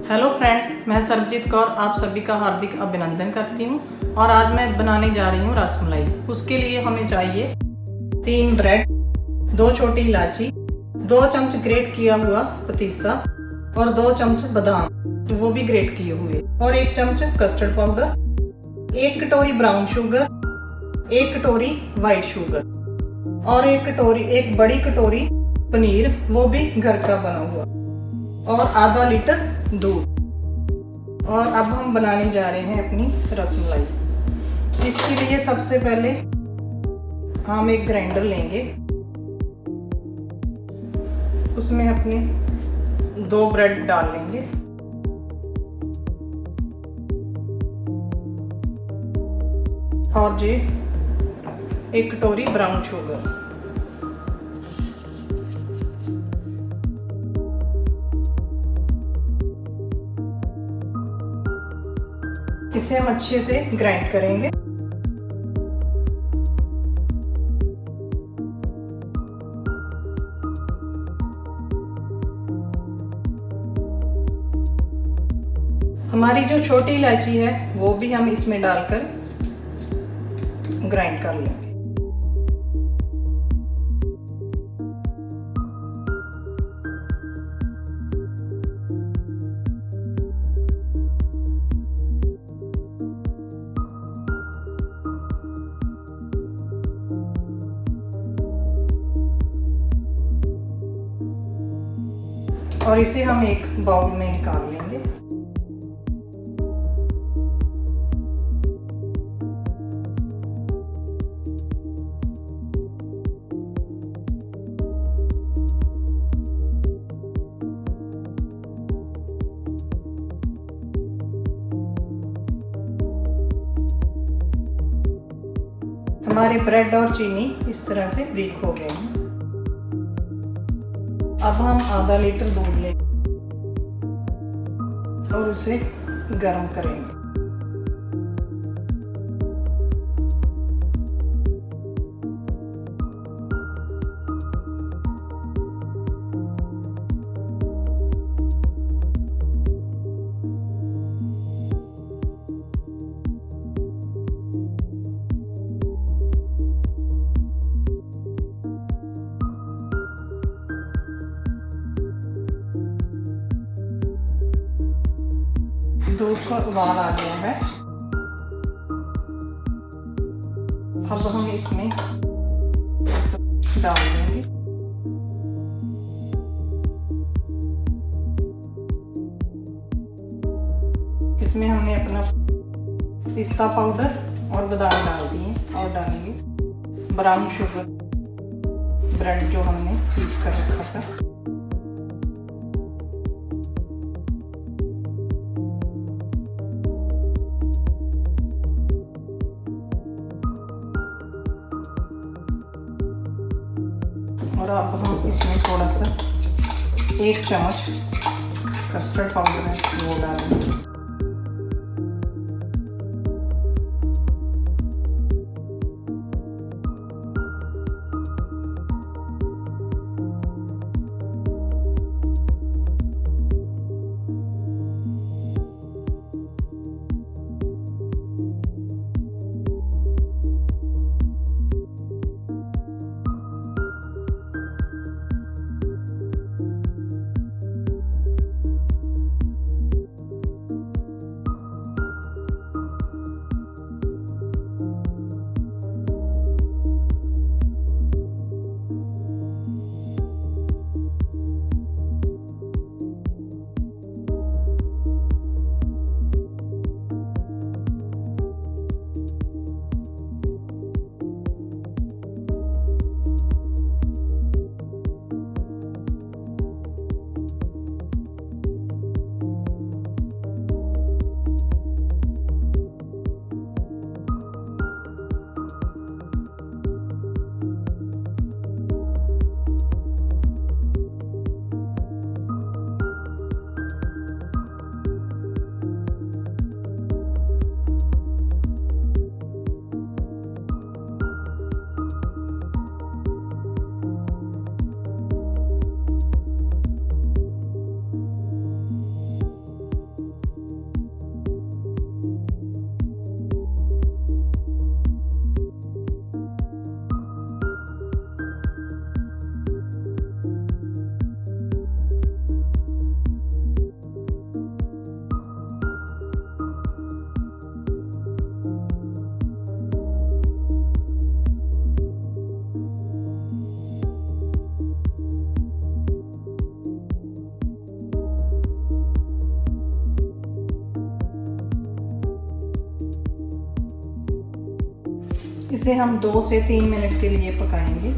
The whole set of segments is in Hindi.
हेलो फ्रेंड्स, मैं सरबजीत कौर आप सभी का हार्दिक अभिनंदन करती हूँ। और आज मैं बनाने जा रही हूँ रस मलाई। उसके लिए हमें चाहिए 3 ब्रेड, 2 छोटी इलायची, 2 चम्मच ग्रेट किया हुआ पतीसा और 2 चम्मच बादाम वो भी ग्रेट किए हुए, और 1 चम्मच कस्टर्ड पाउडर, 1 कटोरी ब्राउन शुगर, 1 कटोरी वाइट शुगर और 1 बड़ी कटोरी पनीर वो भी घर का बना हुआ, और आधा लीटर दूध। और अब हम बनाने जा रहे हैं अपनी रस मलाई। इसके लिए सबसे पहले हम एक ग्राइंडर लेंगे, उसमें अपने 2 ब्रेड डाल लेंगे और ये 1 कटोरी ब्राउन शुगर। इसे हम अच्छे से ग्राइंड करेंगे। हमारी जो छोटी इलायची है वो भी हम इसमें डालकर ग्राइंड कर लेंगे। और इसे हम एक बाउल में निकाल लेंगे। हमारे ब्रेड और चीनी इस तरह से ब्रेक हो गए हैं। अब हम आधा लीटर दूध लें और उसे गर्म करेंगे। दूध का उबाल आ गया है। अब हम इसमें डाल देंगे। इसमें हमने अपना पिस्ता पाउडर और बादाम डाल दिए और डालेंगे ब्राउन शुगर, ब्रेड जो हमने पीस कर रखा था। और अब हम इसमें थोड़ा सा 1 चम्मच कस्टर्ड पाउडर है वो डालेंगे। इसे हम 2 से 3 मिनट के लिए पकाएंगे।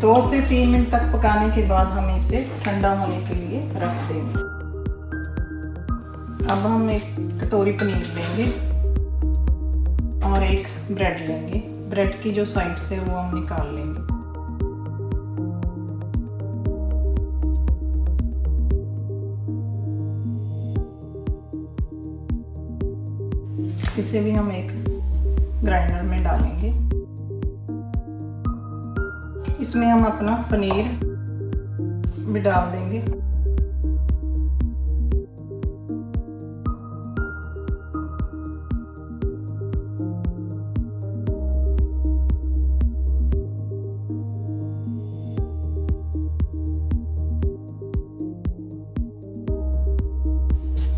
दो से 3 मिनट तक पकाने के बाद हम इसे ठंडा होने के लिए रख देंगे। अब हम एक कटोरी पनीर लेंगे और एक ब्रेड लेंगे। ब्रेड की जो साइड्स है वो हम निकाल लेंगे। इसे भी हम एक ग्राइंडर में डालेंगे। इसमें हम अपना पनीर भी डाल देंगे।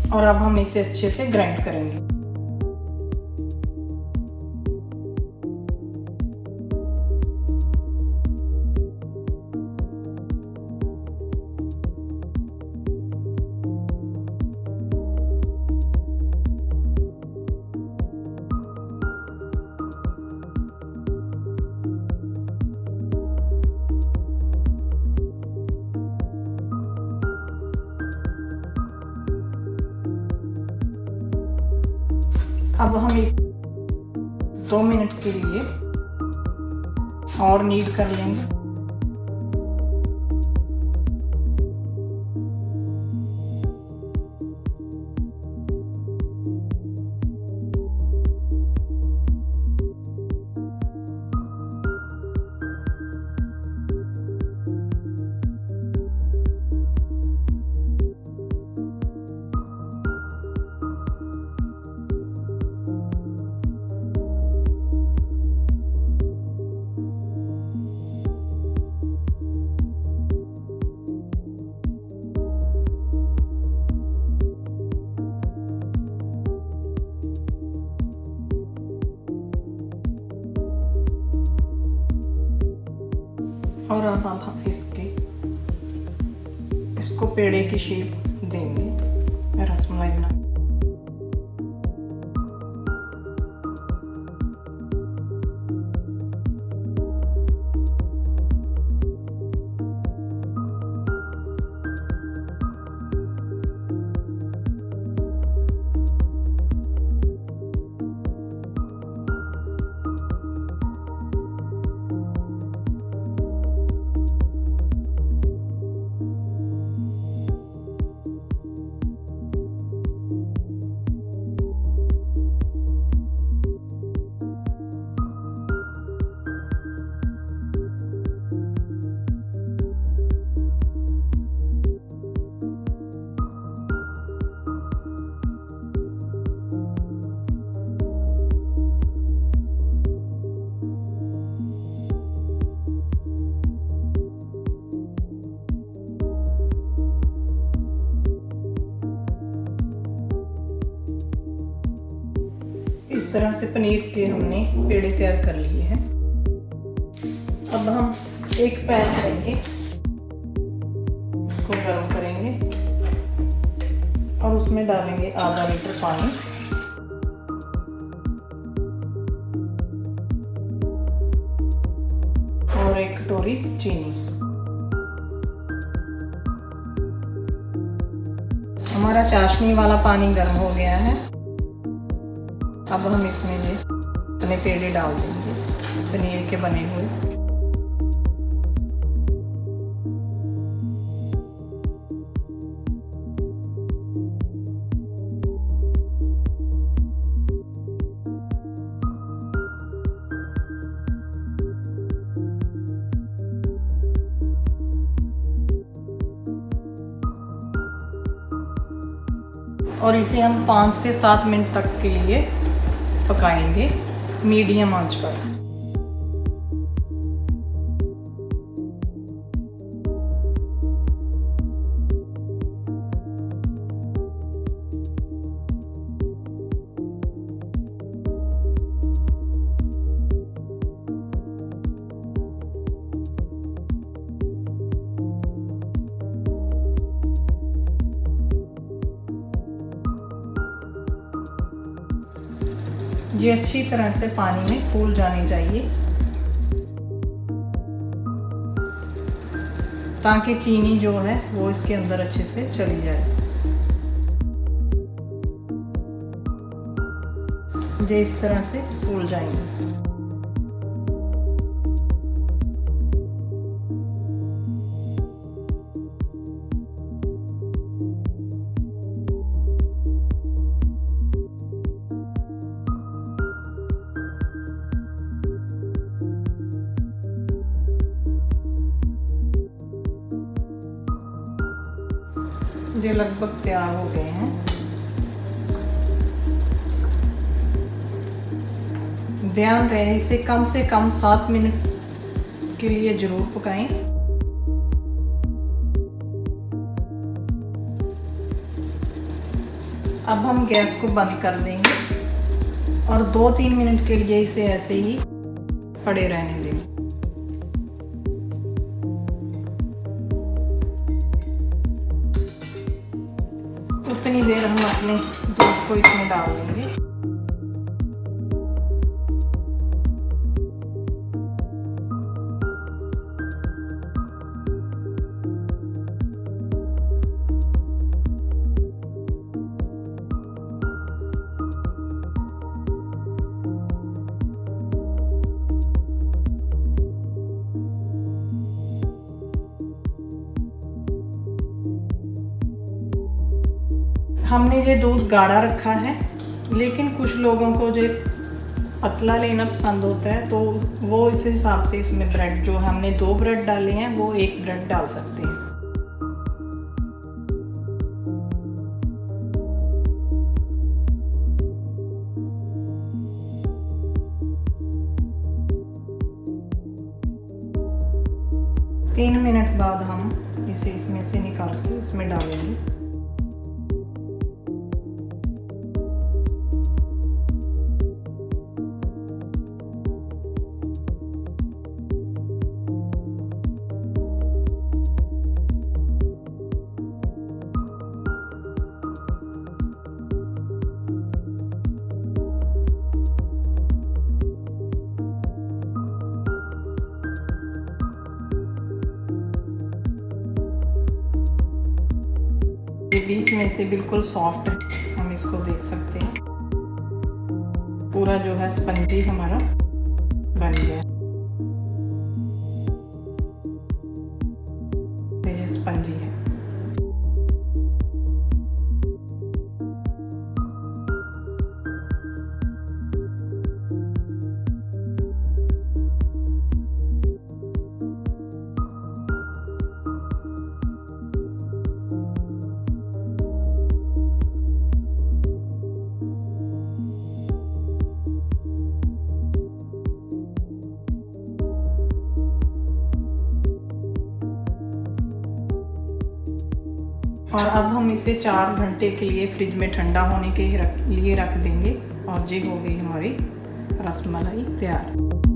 और अब हम इसे अच्छे से ग्राइंड करेंगे। अब हम इस 2 मिनट के लिए और नीड कर लेंगे। और अब हम इसको पेड़े की शेप देंगे रसमलाई बना। इस तरह से पनीर के हमने पेड़े तैयार कर लिए हैं। अब हम एक पैन लेंगे, उसको गर्म करेंगे और उसमें डालेंगे आधा लीटर पानी। और एक कटोरी चीनी। हमारा चाशनी वाला पानी गर्म हो गया है। अब हम इसमें ये अपने पेड़े डाल देंगे पनीर के बने हुए। और इसे हम 5 से 7 मिनट तक के लिए पकाएंगे मीडियम आंच पर। ये अच्छी तरह से पानी में फूल जानी चाहिए ताकि चीनी जो है वो इसके अंदर अच्छे से चली जाए। ये इस तरह से फूल जाएंगे। ये लगभग तैयार हो गए हैं। ध्यान रहे इसे कम से कम 7 मिनट के लिए जरूर पकाएं। अब हम गैस को बंद कर देंगे और 2-3 मिनट के लिए इसे ऐसे ही पड़े रहने देंगे। उतनी देर हम अपने दूध को इसमें डाल देंगे। हमने ये दूध गाढ़ा रखा है, लेकिन कुछ लोगों को जो पतला लेना पसंद होता है तो वो इस हिसाब से इसमें ब्रेड जो हमने 2 ब्रेड डाले हैं वो 1 ब्रेड डाल सकते हैं। तीन मिनट बाद हम इसे इसमें से निकाल के इसमें डालेंगे। ये बीच में से बिल्कुल सॉफ्ट हम इसको देख सकते हैं। पूरा जो है स्पंजी हमारा बन गया। ये स्पंजी है। और अब हम इसे 4 घंटे के लिए फ्रिज में ठंडा होने के लिए रख देंगे और ये हो गई हमारी रसमलाई तैयार।